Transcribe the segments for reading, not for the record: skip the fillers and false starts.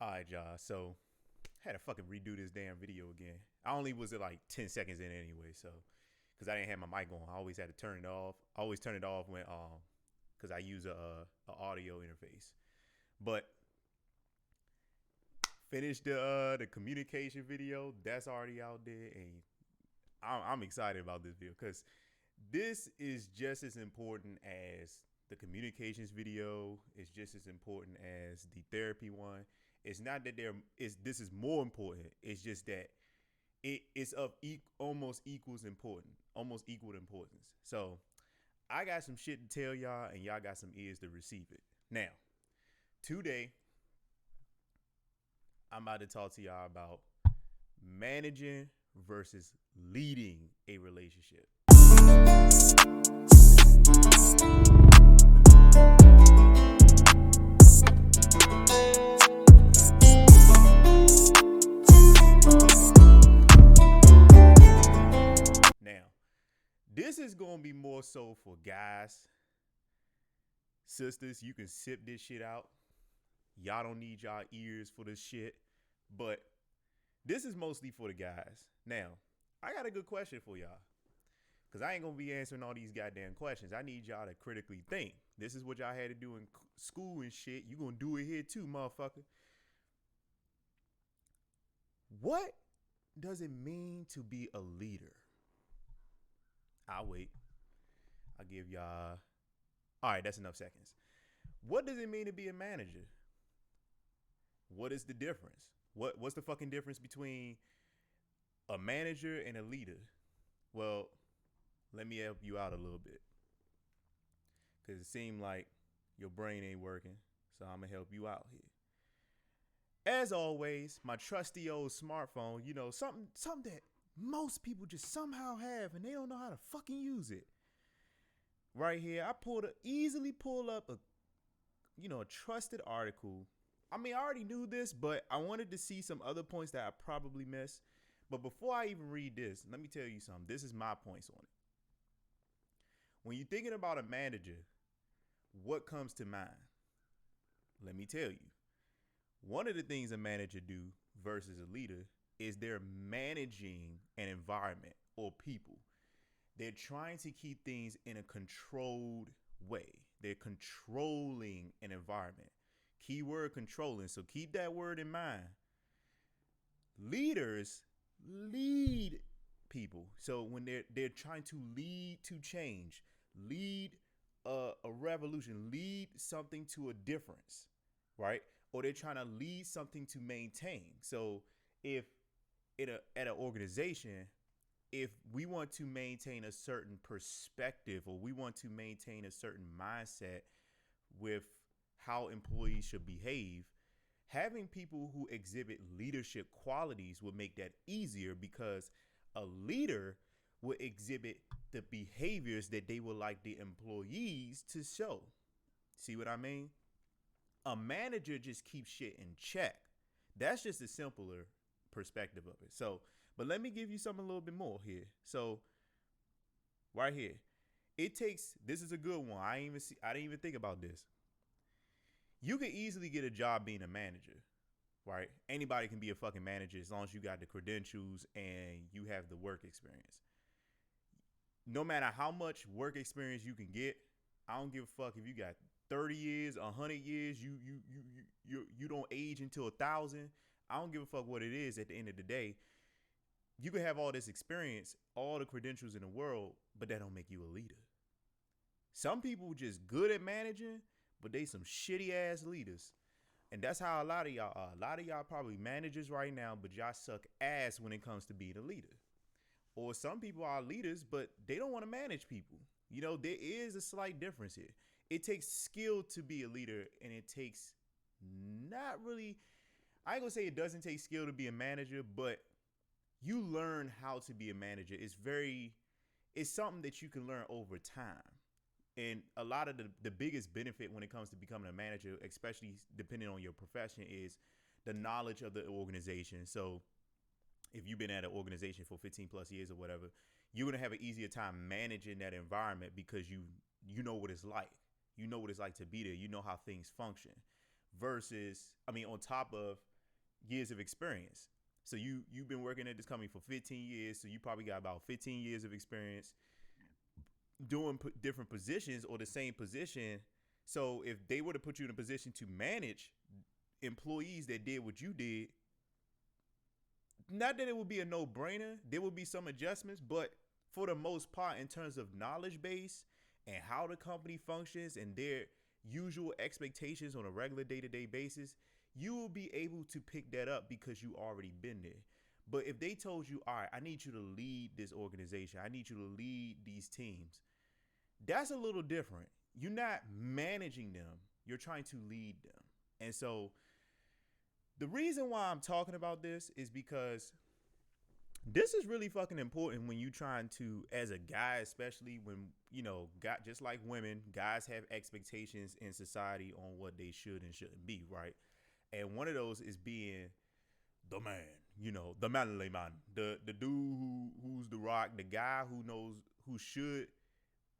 All right, y'all. So, had to fucking redo this damn video again. I only was at like 10 seconds in anyway, so because I didn't have my mic on, I always had to turn it off. I always turn it off when because I use a audio interface. But finished the communication video. That's already out there, and I'm excited about this video because this is just as important as the communications video. It's just as important as the therapy one. It's not that this is more important. It's just that it's of almost equals important, almost equal importance. So I got some shit to tell y'all, and y'all got some ears to receive it. Now, today I'm about to talk to y'all about managing versus leading a relationship. Now, this is going to be more so for guys. Sisters, you can sip this shit out. Y'all don't need y'all ears for this shit. But this is mostly for the guys. Now, I got a good question for y'all. Because I ain't going to be answering all these goddamn questions. I need y'all to critically think. This is what y'all had to do in school and shit. You going to do it here too, motherfucker. What does it mean to be a leader? I'll wait. I'll give y'all... All right, that's enough seconds. What does it mean to be a manager? What is the difference? What's the fucking difference between a manager and a leader? Well, let me help you out a little bit. Because it seemed like your brain ain't working, so I'm going to help you out here. As always, my trusty old smartphone, you know, something that most people just somehow have and they don't know how to fucking use it. Right here, I easily pull up a trusted article. I mean, I already knew this, but I wanted to see some other points that I probably missed. But before I even read this, let me tell you something. This is my points on it. When you're thinking about a manager, what comes to mind? Let me tell you. One of the things a manager do versus a leader is they're managing an environment or people. They're trying to keep things in a controlled way. They're controlling an environment. Keyword controlling. So keep that word in mind. Leaders lead people. So when they're trying to lead to change, lead a revolution, lead something to a difference, right? Or they're trying to lead something to maintain. So if at an organization, if we want to maintain a certain perspective or we want to maintain a certain mindset with how employees should behave, having people who exhibit leadership qualities will make that easier because a leader will exhibit the behaviors that they would like the employees to show. See what I mean? A manager just keeps shit in check. That's just a simpler perspective of it. So, but let me give you something a little bit more here. So, right here, this is a good one. I didn't even think about this. You could easily get a job being a manager, right? Anybody can be a fucking manager as long as you got the credentials and you have the work experience. No matter how much work experience you can get, I don't give a fuck if you got 30 years, 100 years, you don't age until 1,000. I don't give a fuck what it is at the end of the day. You can have all this experience, all the credentials in the world, but that don't make you a leader. Some people just good at managing, but they some shitty ass leaders. And that's how a lot of y'all are. A lot of y'all probably managers right now, but y'all suck ass when it comes to being a leader. Or some people are leaders, but they don't want to manage people. You know, there is a slight difference here. It takes skill to be a leader, and it takes not really, I ain't gonna say it doesn't take skill to be a manager, but you learn how to be a manager. It's something that you can learn over time. And a lot of the biggest benefit when it comes to becoming a manager, especially depending on your profession, is the knowledge of the organization. So if you've been at an organization for 15 plus years or whatever, you're going to have an easier time managing that environment because you know what it's like. You know what it's like to be there. You know how things function. Versus, I mean, on top of years of experience. So you've been working at this company for 15 years, so you probably got about 15 years of experience doing different positions or the same position. So if they were to put you in a position to manage employees that did what you did, not that it would be a no-brainer, there would be some adjustments, but for the most part, in terms of knowledge base and how the company functions and their usual expectations on a regular day-to-day basis, you will be able to pick that up because you already been there. But if they told you, all right, I need you to lead this organization, I need you to lead these teams, that's a little different. You're not managing them, you're trying to lead them. And so the reason why I'm talking about this is because this is really fucking important when you trying to, as a guy, especially when, just like women, guys have expectations in society on what they should and shouldn't be, right? And one of those is being the man, the manly man, the dude who's the rock, the guy who should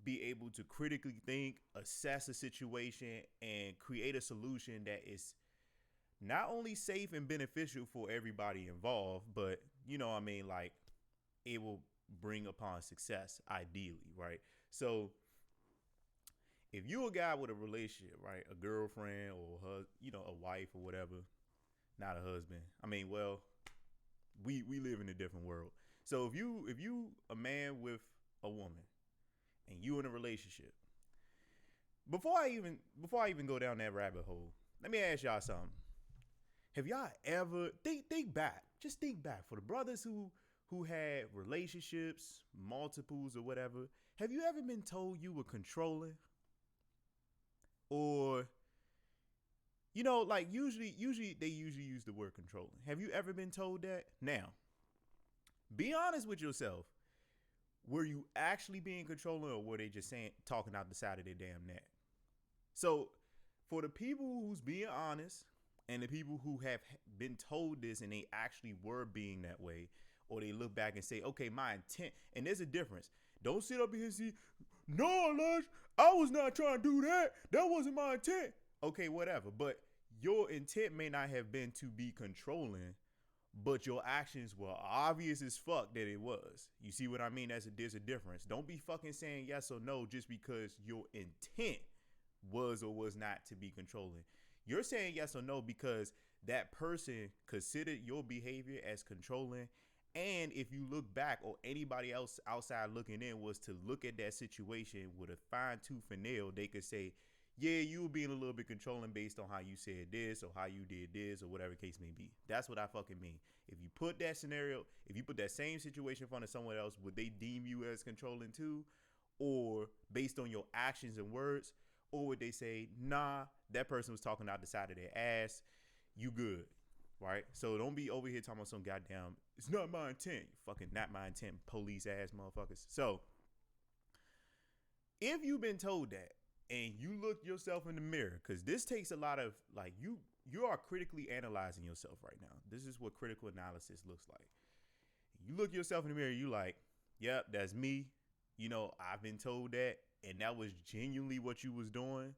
be able to critically think, assess a situation, and create a solution that is not only safe and beneficial for everybody involved, but like it will bring upon success ideally, right? So if you're a guy with a relationship, right, a girlfriend or a wife or whatever, not a husband. I mean, well, we live in a different world. So if you a man with a woman and you in a relationship, before I even go down that rabbit hole, let me ask y'all something. Have y'all ever think back? Just think back for the brothers who had relationships, multiples or whatever. Have you ever been told you were controlling? Or like usually they use the word controlling. Have you ever been told that? Now, be honest with yourself. Were you actually being controlling, or were they just talking out the side of their damn neck? So, for the people who's being honest, and the people who have been told this and they actually were being that way, or they look back and say, okay, my intent, and there's a difference. Don't sit up here and say, no, Elijah, I was not trying to do that. That wasn't my intent. Okay, whatever. But your intent may not have been to be controlling, but your actions were obvious as fuck that it was. You see what I mean? There's a difference. Don't be fucking saying yes or no just because your intent was or was not to be controlling. You're saying yes or no because that person considered your behavior as controlling. And if you look back, or anybody else outside looking in was to look at that situation with a fine tooth and nail, they could say, yeah, you were being a little bit controlling based on how you said this or how you did this or whatever case may be. That's what I fucking mean. If you put that same situation in front of someone else, would they deem you as controlling too? Or based on your actions and words? Or would they say, nah, that person was talking out the side of their ass, you good, right? So don't be over here talking about some goddamn, it's not my intent, fucking not my intent, police ass motherfuckers. So if you've been told that, and you look yourself in the mirror, because this takes a lot of, like, you are critically analyzing yourself right now. This is what critical analysis looks like. You look yourself in the mirror, you like, yep, that's me. I've been told that, and that was genuinely what you was doing,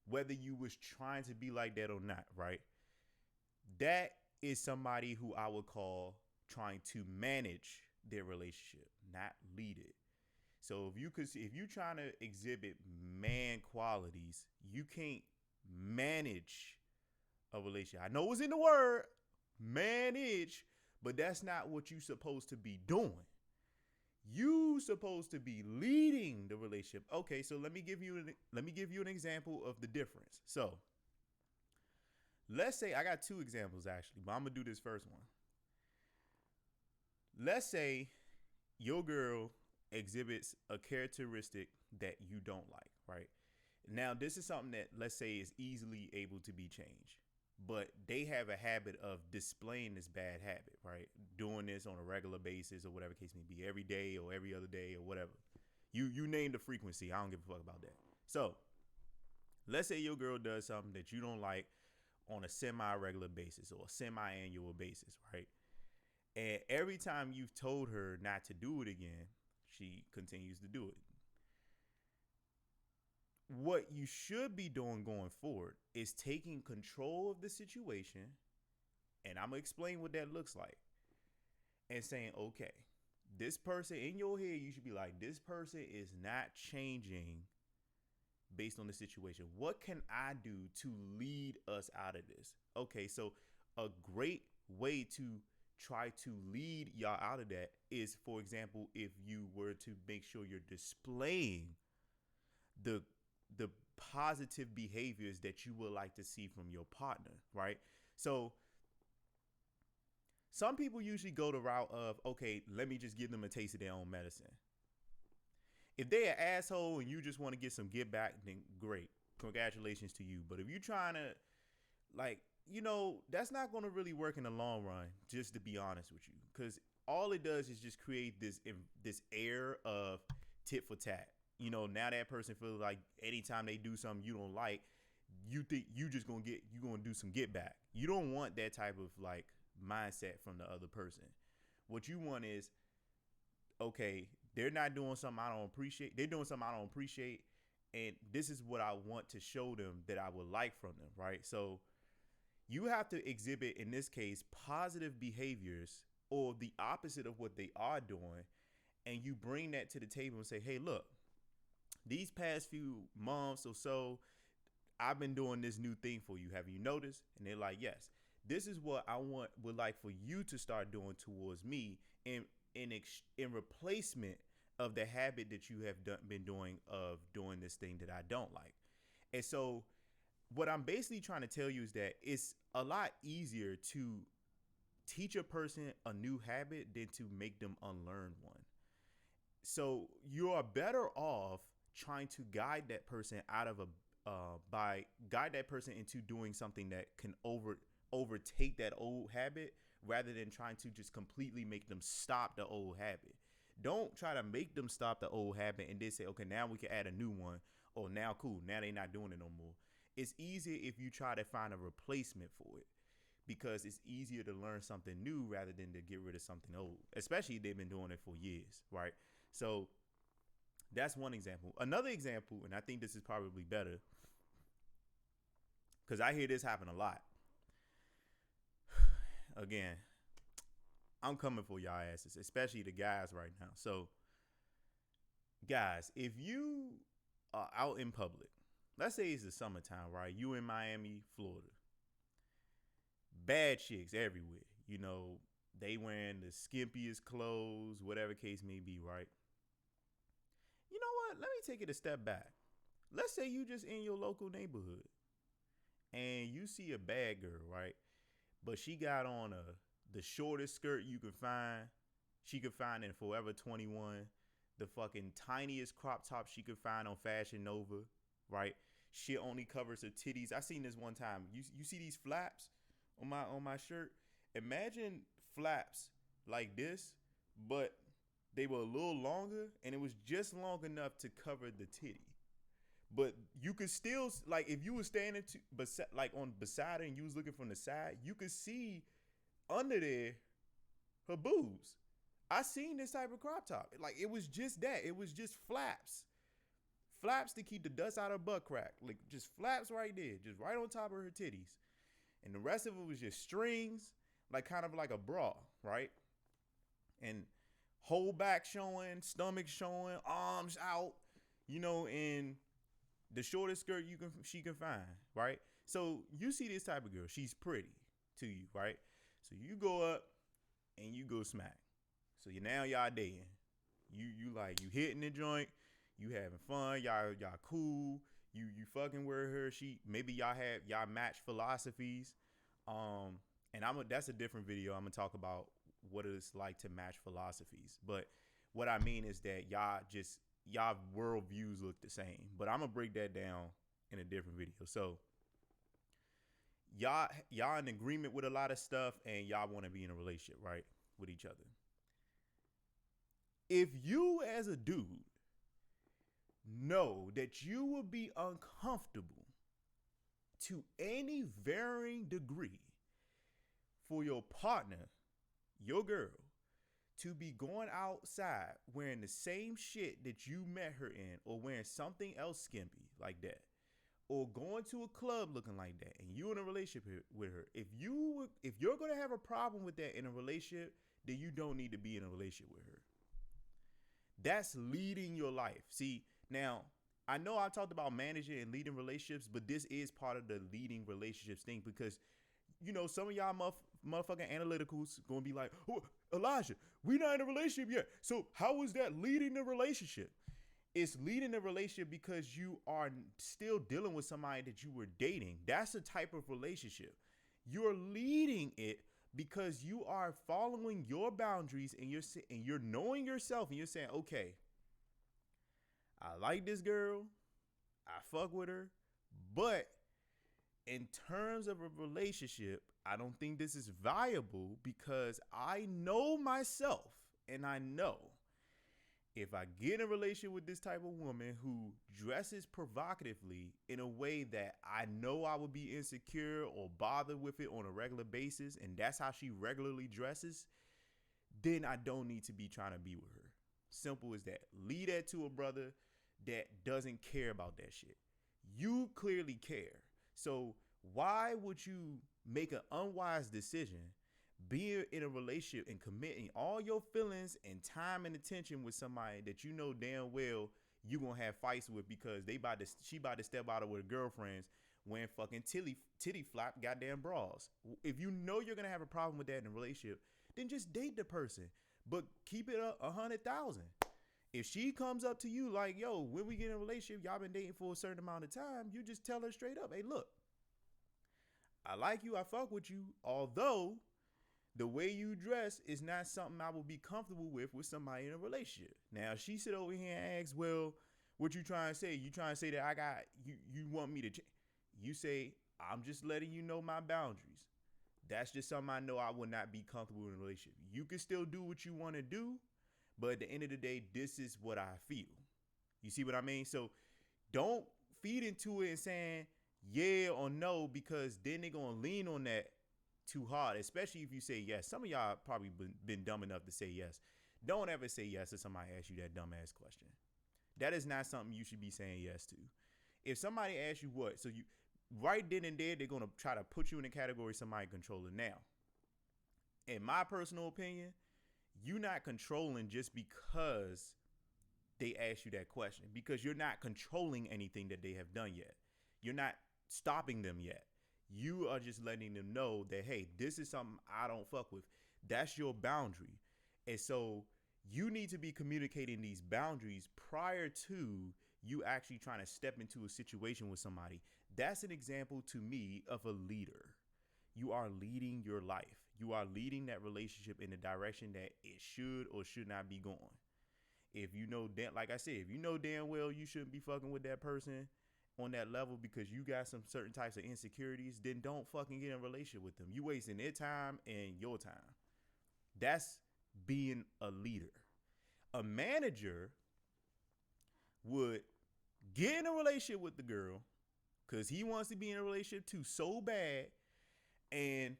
whether you was trying to be like that or not, right? That is somebody who I would call trying to manage their relationship, not lead it. So if you're trying to exhibit man qualities, you can't manage a relationship. I know it's in the word, manage, but that's not what you're supposed to be doing. You supposed to be leading the relationship. Okay, so let me give you an example of the difference. So let's say I got two examples actually, but I'm gonna do this first one. Let's say your girl exhibits a characteristic that you don't like, right? Now, this is something that, let's say, is easily able to be changed, but they have a habit of displaying this bad habit, right? Doing this on a regular basis or whatever case may be, every day or every other day or whatever. You name the frequency. I don't give a fuck about that. So let's say your girl does something that you don't like on a semi-regular basis or a semi-annual basis, right? And every time you've told her not to do it again, she continues to do it. What you should be doing going forward is taking control of the situation And I'm gonna explain what that looks like. And saying, okay, this person in your head, you should be like, this person is not changing based on the situation. What can I do to lead us out of this? Okay, so a great way to try to lead y'all out of that is, for example, if you were to make sure you're displaying the the positive behaviors that you would like to see from your partner, right? So some people usually go the route of, okay, let me just give them a taste of their own medicine. If they're an asshole and you just want to get some get back, then great. Congratulations to you. But if you're trying to, like, that's not going to really work in the long run, just to be honest with you. Because all it does is just create this air of tit for tat. Now that person feels like anytime they do something you don't like, you think you're going to do some get back. You don't want that type of like mindset from the other person. What you want is, okay, they're not doing something I don't appreciate. They're doing something I don't appreciate. And this is what I want to show them that I would like from them, right? So you have to exhibit, in this case, positive behaviors or the opposite of what they are doing. And you bring that to the table and say, hey, look, these past few months or so, I've been doing this new thing for you. Have you noticed? And they're like, yes. This is what I would like for you to start doing towards me in replacement of the habit that you have been doing of doing this thing that I don't like. And so what I'm basically trying to tell you is that it's a lot easier to teach a person a new habit than to make them unlearn one. So you are better off trying to guide that person out of guide that person into doing something that can overtake that old habit, rather than trying to just completely make them stop the old habit. Don't try to make them stop the old habit and then say, okay, now we can add a new one. Or now, cool, now they're not doing it no more. It's easier if you try to find a replacement for it, because it's easier to learn something new rather than to get rid of something old, especially if they've been doing it for years, right? So that's one example. Another example, and I think this is probably better, because I hear this happen a lot. Again, I'm coming for y'all asses, especially the guys right now. So, guys, if you are out in public, let's say it's the summertime, right? You in Miami, Florida. Bad chicks everywhere. They wearing the skimpiest clothes, whatever case may be, right? You know what? Let me take it a step back. Let's say you just in your local neighborhood and you see a bad girl, right? But she got on the shortest skirt you can find. She could find in Forever 21. The fucking tiniest crop top she could find on Fashion Nova, right? She only covers her titties. I seen this one time. You see these flaps on my shirt? Imagine flaps like this, but they were a little longer, and it was just long enough to cover the titty. But you could still, like, if you were standing beside her and you was looking from the side, you could see under there her boobs. I seen this type of crop top. Like, it was just that. It was just flaps. Flaps to keep the dust out of her butt crack. Like, just flaps right there. Just right on top of her titties. And the rest of it was just strings, like kind of like a bra, right? And whole back showing, stomach showing, arms out, and the shortest skirt she can find, right? So you see this type of girl, she's pretty to you, right? So you go up and you go smack. So y'all dating. You hitting the joint, you having fun, y'all cool. You fucking with her. Maybe y'all match philosophies. And that's a different video. I'm gonna talk about what it's like to match philosophies. But what I mean is that y'all worldviews look the same. But I'm gonna break that down in a different video. So y'all in agreement with a lot of stuff, and y'all want to be in a relationship, right, with each other. If you as a dude know that you will be uncomfortable to any varying degree for your partner, your girl, to be going outside wearing the same shit that you met her in, or wearing something else skimpy like that, or going to a club looking like that, and you in a relationship with her, if you're gonna have a problem with that in a relationship, then you don't need to be in a relationship with her. That's leading your life. See, now I know I talked about managing and leading relationships, but this is part of the leading relationships thing because some of y'all motherfucking analyticals gonna be like, oh, Elijah, we not in a relationship yet. So how is that leading the relationship? It's leading the relationship because you are still dealing with somebody that you were dating. That's a type of relationship. You're leading it because you are following your boundaries and you're knowing yourself and you're saying, okay, I like this girl, I fuck with her, but in terms of a relationship, I don't think this is viable because I know myself and I know if I get in a relationship with this type of woman who dresses provocatively in a way that I know I would be insecure or bothered with it on a regular basis, and that's how she regularly dresses, then I don't need to be trying to be with her. Simple as that. Leave that to a brother that doesn't care about that shit. You clearly care. So why would you make an unwise decision, being in a relationship and committing all your feelings and time and attention with somebody that you know damn well you gonna have fights with because she about to step out of with girlfriends wearing fucking titty flap goddamn bras? If you know you're gonna have a problem with that in a relationship, then just date the person, but keep it up 100,000. If she comes up to you like, yo, when we get in a relationship, y'all been dating for a certain amount of time, you just tell her straight up, hey, look, I like you, I fuck with you, although the way you dress is not something I would be comfortable with somebody in a relationship. Now, she sit over here and asks, well, what you trying to say? You trying to say that I got, you want me to change? You say, I'm just letting you know my boundaries. That's just something I know I would not be comfortable in a relationship. You can still do what you want to do, but at the end of the day, this is what I feel. You see what I mean? So don't feed into it and saying yeah or no, because then they're going to lean on that too hard, especially if you say yes. Some of y'all probably been dumb enough to say yes. Don't ever say yes if somebody asks you that dumbass question. That is not something you should be saying yes to. If somebody asks you what, so you right then and there, they're going to try to put you in the category of somebody controlling. Now, in my personal opinion, you're not controlling just because they ask you that question, because you're not controlling anything that they have done yet. You're not stopping them yet. You are just letting them know that, hey, this is something I don't fuck with. That's your boundary. And so you need to be communicating these boundaries prior to you actually trying to step into a situation with somebody. That's an example to me of a leader. You are leading your life. You are leading that relationship in the direction that it should or should not be going. If you know that, like I said, if you know damn well you shouldn't be fucking with that person on that level because you got some certain types of insecurities, then don't fucking get in a relationship with them. You wasting their time and your time. That's being a leader. A manager would get in a relationship with the girl because he wants to be in a relationship too so bad, and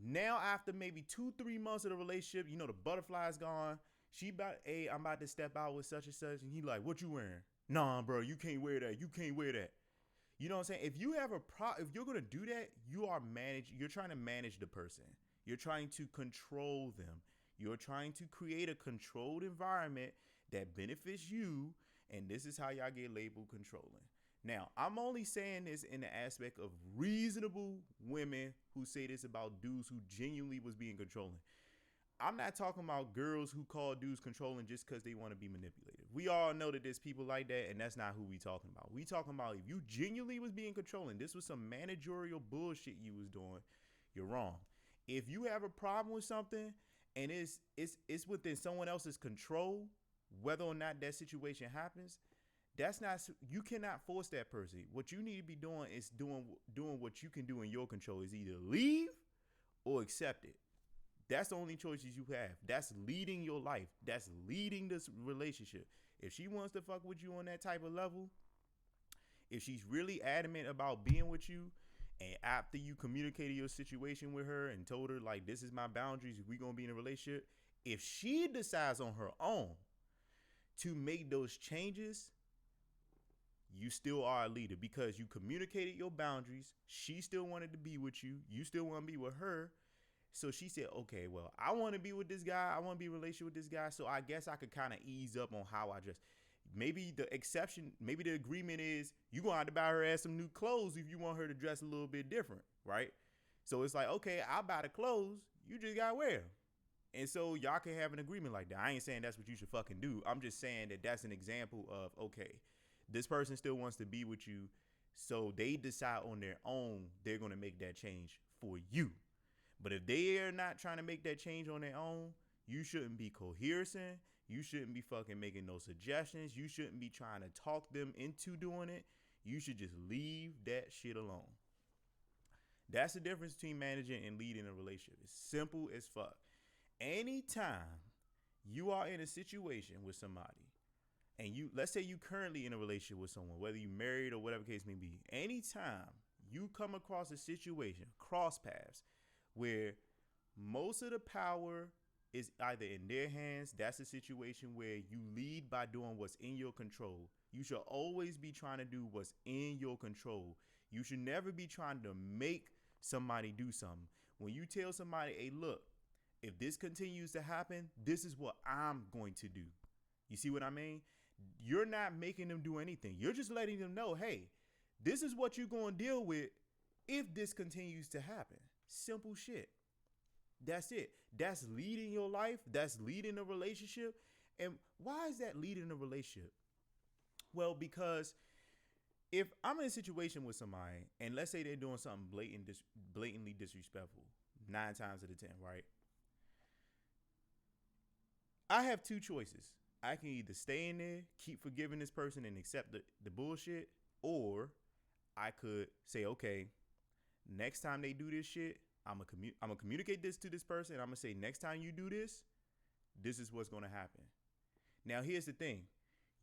now after maybe 2-3 months of the relationship, the butterfly's gone. She about, hey, I'm about to step out with such and such, and he like, what you wearing? Nah, bro, you can't wear that. You can't wear that. You know what I'm saying? If you have if you're gonna do that, you're trying to manage the person. You're trying to control them. You're trying to create a controlled environment that benefits you, and this is how y'all get labeled controlling. Now, I'm only saying this in the aspect of reasonable women who say this about dudes who genuinely was being controlling. I'm not talking about girls who call dudes controlling just because they want to be manipulated. We all know that there's people like that, and that's not who we talking about. We talking about if you genuinely was being controlling, this was some managerial bullshit you was doing, you're wrong. If you have a problem with something and it's within someone else's control, whether or not that situation happens, you cannot force that person. What you need to be doing is doing what you can do in your control, is either leave or accept it. That's the only choices you have. That's leading your life. That's leading this relationship. If she wants to fuck with you on that type of level, if she's really adamant about being with you, and after you communicated your situation with her and told her, like, this is my boundaries, if we gonna be in a relationship, if she decides on her own to make those changes, you still are a leader because you communicated your boundaries. She still wanted to be with you. You still want to be with her. So she said, okay, well, I want to be with this guy. I want to be in a relationship with this guy. So I guess I could kind of ease up on how I dress. Maybe the exception, maybe the agreement is you going to have to buy her ass some new clothes if you want her to dress a little bit different, right? So it's like, okay, I'll buy the clothes. You just got to wear them. And so y'all can have an agreement like that. I ain't saying that's what you should fucking do. I'm just saying that that's an example of, okay, this person still wants to be with you. So they decide on their own, they're going to make that change for you. But if they are not trying to make that change on their own, you shouldn't be coercing. You shouldn't be fucking making no suggestions. You shouldn't be trying to talk them into doing it. You should just leave that shit alone. That's the difference between managing and leading a relationship. It's simple as fuck. Anytime you are in a situation with somebody, and you, let's say you currently in a relationship with someone, whether you married or whatever case may be, anytime you come across a situation, cross paths, where most of the power is either in their hands, that's a situation where you lead by doing what's in your control. You should always be trying to do what's in your control. You should never be trying to make somebody do something. When you tell somebody, hey, look, if this continues to happen, this is what I'm going to do. You see what I mean? You're not making them do anything. You're just letting them know, hey, this is what you're going to deal with if this continues to happen. Simple shit. That's it. That's leading your life. That's leading a relationship. And why is that leading a relationship? Well, because if I'm in a situation with somebody and let's say they're doing something blatantly disrespectful, 9 times out of 10, right? I have two choices. I can either stay in there, keep forgiving this person and accept the bullshit, or I could say, okay, next time they do this shit, I'm gonna communicate this to this person. And I'm gonna say, next time you do this, this is what's gonna happen. Now, here's the thing.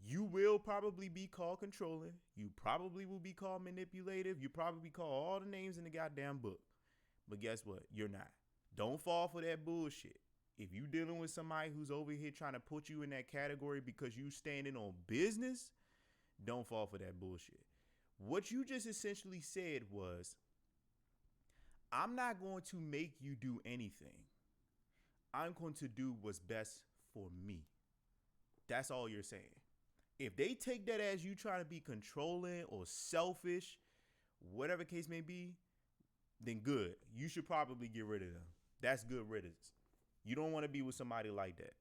You will probably be called controlling. You probably will be called manipulative. You probably be called all the names in the goddamn book. But guess what? You're not. Don't fall for that bullshit. If you dealing with somebody who's over here trying to put you in that category because you standing on business, don't fall for that bullshit. What you just essentially said was, I'm not going to make you do anything. I'm going to do what's best for me. That's all you're saying. If they take that as you trying to be controlling or selfish, whatever case may be, then good. You should probably get rid of them. That's good riddance. You don't want to be with somebody like that.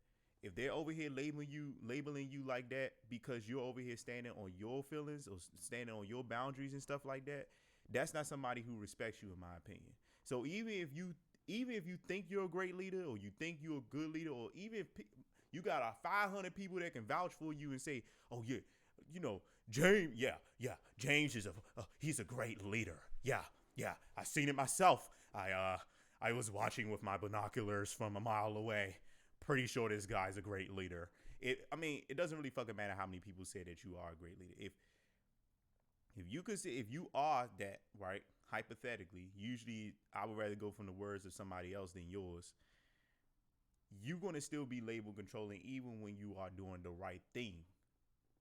If they're over here labeling you like that because you're over here standing on your feelings or standing on your boundaries and stuff like that, that's not somebody who respects you, in my opinion. So even if you think you're a great leader, or you think you're a good leader, or even if you got 500 people that can vouch for you and say, oh yeah, you know, James, James is he's a great leader. Yeah, I seen it myself. I was watching with my binoculars from a mile away. Pretty sure this guy's a great leader. It doesn't really fucking matter how many people say that you are a great leader. If you are that, right? Hypothetically, usually I would rather go from the words of somebody else than yours. You're going to still be labeled controlling even when you are doing the right thing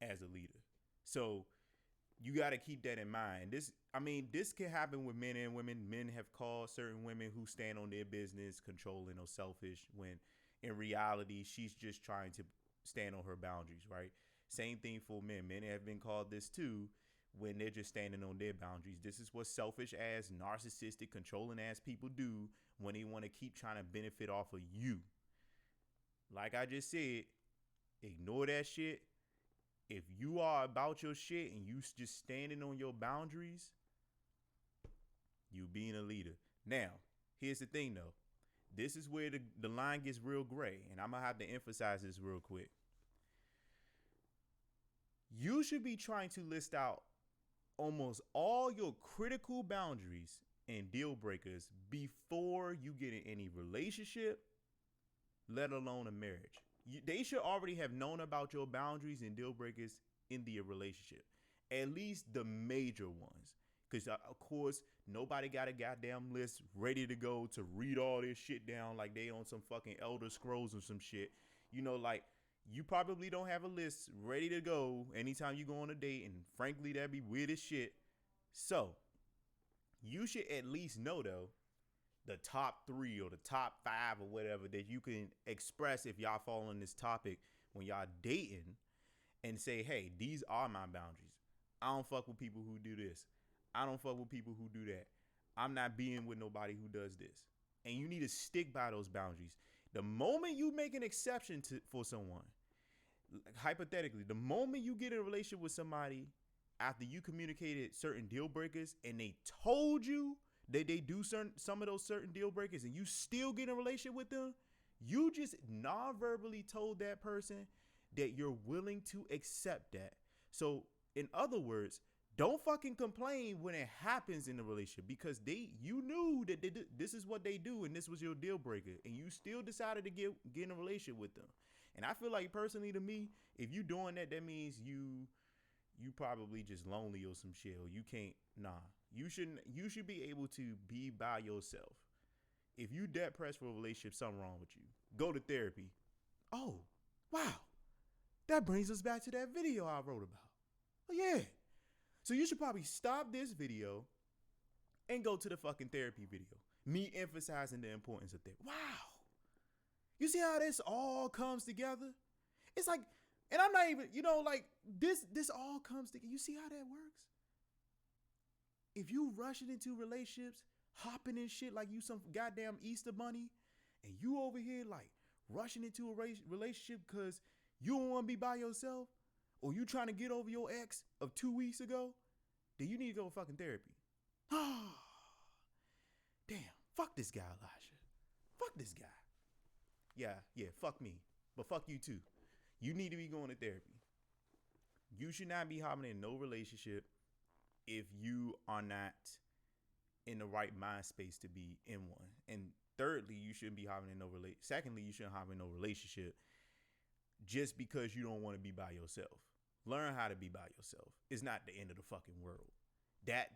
as a leader. So you got to keep that in mind. This can happen with men and women. Men have called certain women who stand on their business controlling or selfish, when in reality, she's just trying to stand on her boundaries, right? Same thing for men. Men have been called this too, when they're just standing on their boundaries. This is what selfish ass, narcissistic, controlling ass people do when they want to keep trying to benefit off of you. Like I just said, ignore that shit. If you are about your shit and you just standing on your boundaries, you being a leader. Now, here's the thing though. This is where the line gets real gray, and I'm going to have to emphasize this real quick. You should be trying to list out almost all your critical boundaries and deal breakers before you get in any relationship, let alone a marriage. They should already have known about your boundaries and deal breakers in the relationship, at least the major ones. Because, of course, nobody got a goddamn list ready to go to read all this shit down like they on some fucking Elder Scrolls or some shit. You know, like, You probably don't have a list ready to go anytime you go on a date, and frankly, that'd be weird as shit. So, you should at least know though the top 3 or the top 5 or whatever that you can express if y'all fall on this topic when y'all dating, and say, hey, these are my boundaries. I don't fuck with people who do this. I don't fuck with people who do that. I'm not being with nobody who does this. And you need to stick by those boundaries. The moment you make an exception for someone, hypothetically, the moment you get in a relationship with somebody after you communicated certain deal breakers and they told you that they do some of those certain deal breakers and you still get in a relationship with them, you just non-verbally told that person that you're willing to accept that. So, in other words, don't fucking complain when it happens in the relationship, because you knew that this is what they do and this was your deal breaker, and you still decided to get in a relationship with them. And I feel like, personally, to me, if you doing that, that means you probably just lonely or some shit, or you can't. Nah, you should be able to be by yourself. If you that pressed for a relationship, something wrong with you. Go to therapy. Oh, wow. That brings us back to that video I wrote about. Oh, yeah. So you should probably stop this video and go to the fucking therapy video. Me emphasizing the importance of therapy. Wow. You see how this all comes together? It's like, and I'm not even, like this all comes together. You see how that works? If you rushing into relationships, hopping in shit like you some goddamn Easter bunny, and you over here like rushing into a relationship because you don't want to be by yourself, or you trying to get over your ex of 2 weeks ago, then you need to go to fucking therapy. Damn, fuck this guy, Elijah. Fuck this guy. Yeah, fuck me. But fuck you too. You need to be going to therapy. You should not be hopping in no relationship if you are not in the right mind space to be in one. And thirdly, you shouldn't be hopping in no Secondly, you shouldn't hop in no relationship just because you don't want to be by yourself. Learn how to be by yourself. It's not the end of the fucking world. That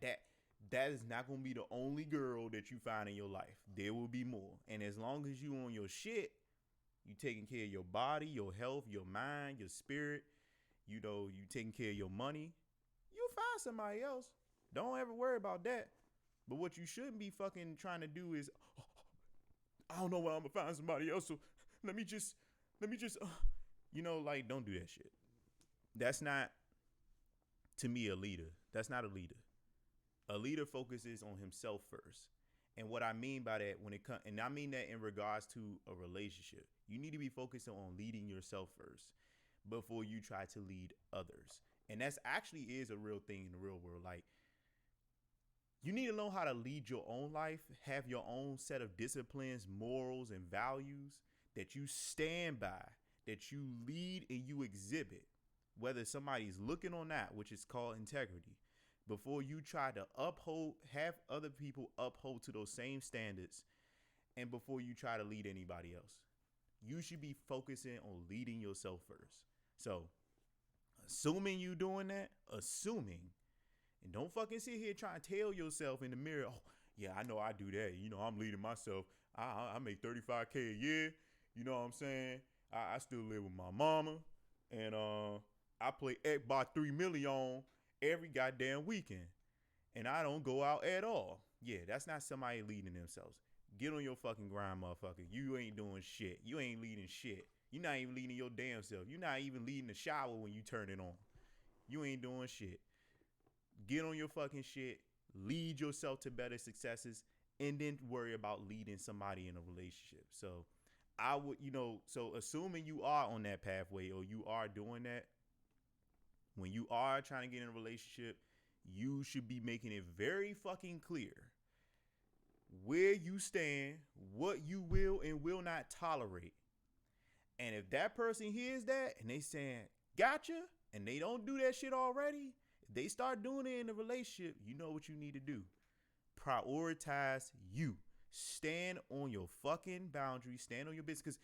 is not going to be the only girl that you find in your life. There will be more. And as long as you on your shit, you taking care of your body, your health, your mind, your spirit, you taking care of your money, you'll find somebody else. Don't ever worry about that. But what you shouldn't be fucking trying to do is, I don't know when I'm going to find somebody else, so let me just, don't do that shit. That's not, to me, a leader. That's not a leader. A leader focuses on himself first. And what I mean by that, and I mean that in regards to a relationship, you need to be focused on leading yourself first before you try to lead others. And that's actually is a real thing in the real world. Like, you need to know how to lead your own life, have your own set of disciplines, morals, and values that you stand by, that you lead and you exhibit, whether somebody's looking or not, which is called integrity, before you try to have other people uphold to those same standards, and before you try to lead anybody else. You should be focusing on leading yourself first. So, assuming you doing that, and don't fucking sit here trying to tell yourself in the mirror, oh, yeah, I know I do that. I'm leading myself. I make $35K a year. You know what I'm saying? I still live with my mama. And I play Xbox 3 million every goddamn weekend. And I don't go out at all. Yeah, that's not somebody leading themselves. Get on your fucking grind, motherfucker. You ain't doing shit. You ain't leading shit. You're not even leading your damn self. You're not even leading the shower when you turn it on. You ain't doing shit. Get on your fucking shit. Lead yourself to better successes. And then worry about leading somebody in a relationship. So I would, so assuming you are on that pathway or you are doing that, when you are trying to get in a relationship, you should be making it very fucking clear where you stand, what you will and will not tolerate. And if that person hears that and they saying, gotcha, and they don't do that shit already, if they start doing it in a relationship, you know what you need to do. Prioritize you. Stand on your fucking boundaries. Stand on your business. Because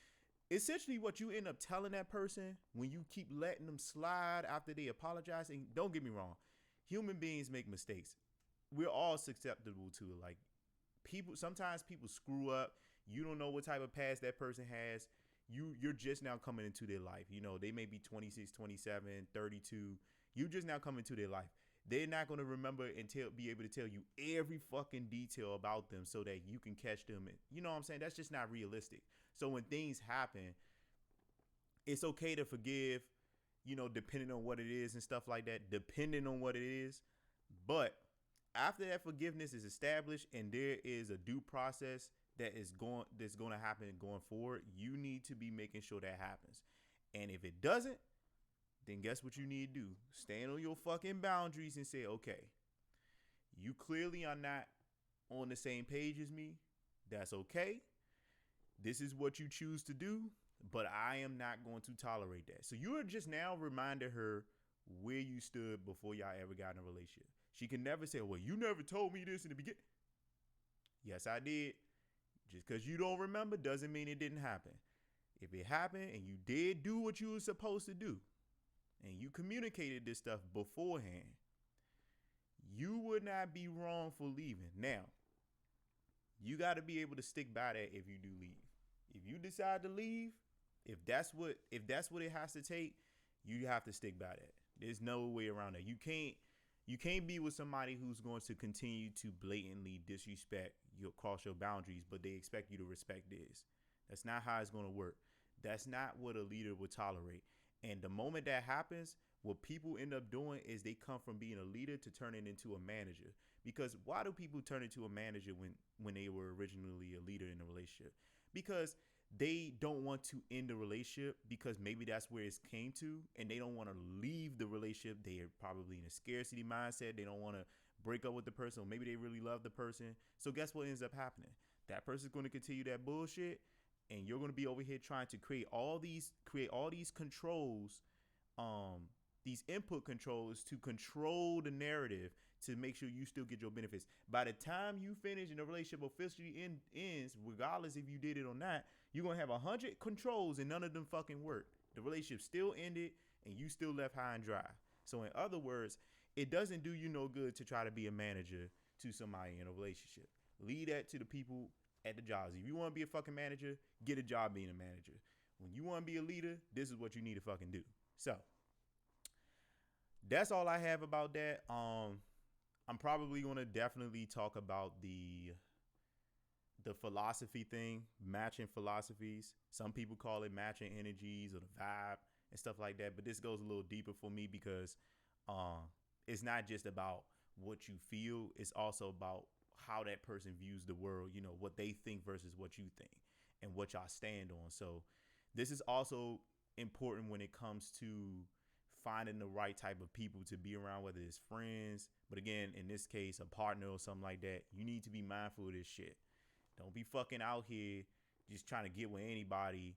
essentially what you end up telling that person when you keep letting them slide after they apologize, and don't get me wrong, human beings make mistakes. We're all susceptible to it. Like, sometimes people screw up. You don't know what type of past that person has. You're just now coming into their life. You know, they may be 26, 27, 32. You just now coming into their life. They're not going to remember and be able to tell you every fucking detail about them so that you can catch them. And, you know what I'm saying? That's just not realistic. So when things happen, it's okay to forgive, you know, depending on what it is and stuff like that, depending on what it is. But after that forgiveness is established and there is a due process that's going to happen going forward, you need to be making sure that happens. And if it doesn't, then guess what you need to do? Stand on your fucking boundaries and say, okay, you clearly are not on the same page as me. That's okay. This is what you choose to do, but I am not going to tolerate that. So you are just now reminding her where you stood before y'all ever got in a relationship. She can never say, well, you never told me this in the beginning. Yes, I did. Just because you don't remember doesn't mean it didn't happen. If it happened and you did do what you were supposed to do, and you communicated this stuff beforehand, you would not be wrong for leaving. Now, you got to be able to stick by that if you do leave. If you decide to leave, if that's what it has to take, you have to stick by that. There's no way around that. You can't be with somebody who's going to continue to blatantly disrespect cross your boundaries, but they expect you to respect this. That's not how it's going to work. That's not what a leader would tolerate. And the moment that happens, what people end up doing is they come from being a leader to turning into a manager. Because why do people turn into a manager when they were originally a leader in a relationship? Because they don't want to end the relationship because maybe that's where it came to, and they don't want to leave the relationship. They are probably in a scarcity mindset. They don't want to break up with the person, or maybe they really love the person. So guess what ends up happening? That person's going to continue that bullshit, and you're going to be over here trying to create all these controls, these input controls to control the narrative to make sure you still get your benefits. By the time you finish and the relationship officially ends, regardless if you did it or not, you're going to have 100 controls and none of them fucking work. The relationship still ended and you still left high and dry. So in other words, it doesn't do you no good to try to be a manager to somebody in a relationship. Leave that to the people at the jobs. If you want to be a fucking manager, get a job being a manager. When you want to be a leader, this is what you need to fucking do. So that's all I have about that. I'm probably going to definitely talk about the philosophy thing, matching philosophies. Some people call it matching energies or the vibe and stuff like that. But this goes a little deeper for me because it's not just about what you feel. It's also about how that person views the world, you know, what they think versus what you think and what y'all stand on. So this is also important when it comes to finding the right type of people to be around, whether it's friends, but again, in this case, a partner or something like that. You need to be mindful of this shit. Don't be fucking out here just trying to get with anybody,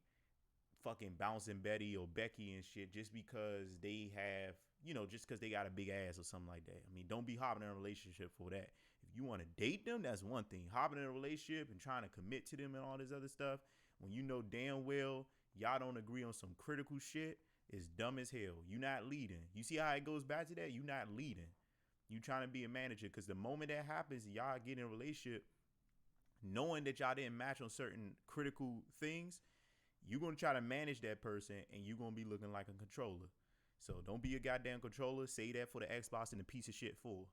fucking bouncing Betty or Becky and shit just because they have, you know, just because they got a big ass or something like that. I mean, don't be hopping in a relationship for that. If you want to date them, that's one thing. Hopping in a relationship and trying to commit to them and all this other stuff, when you know damn well y'all don't agree on some critical shit, is dumb as hell. You not leading. You see how it goes back to that? You not leading. You trying to be a manager, because the moment that happens, y'all get in a relationship knowing that y'all didn't match on certain critical things, you're going to try to manage that person and you're going to be looking like a controller. So don't be a goddamn controller. Say that for the Xbox and the piece of shit for.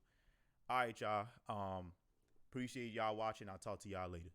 All right, y'all. Appreciate y'all watching. I'll talk to y'all later.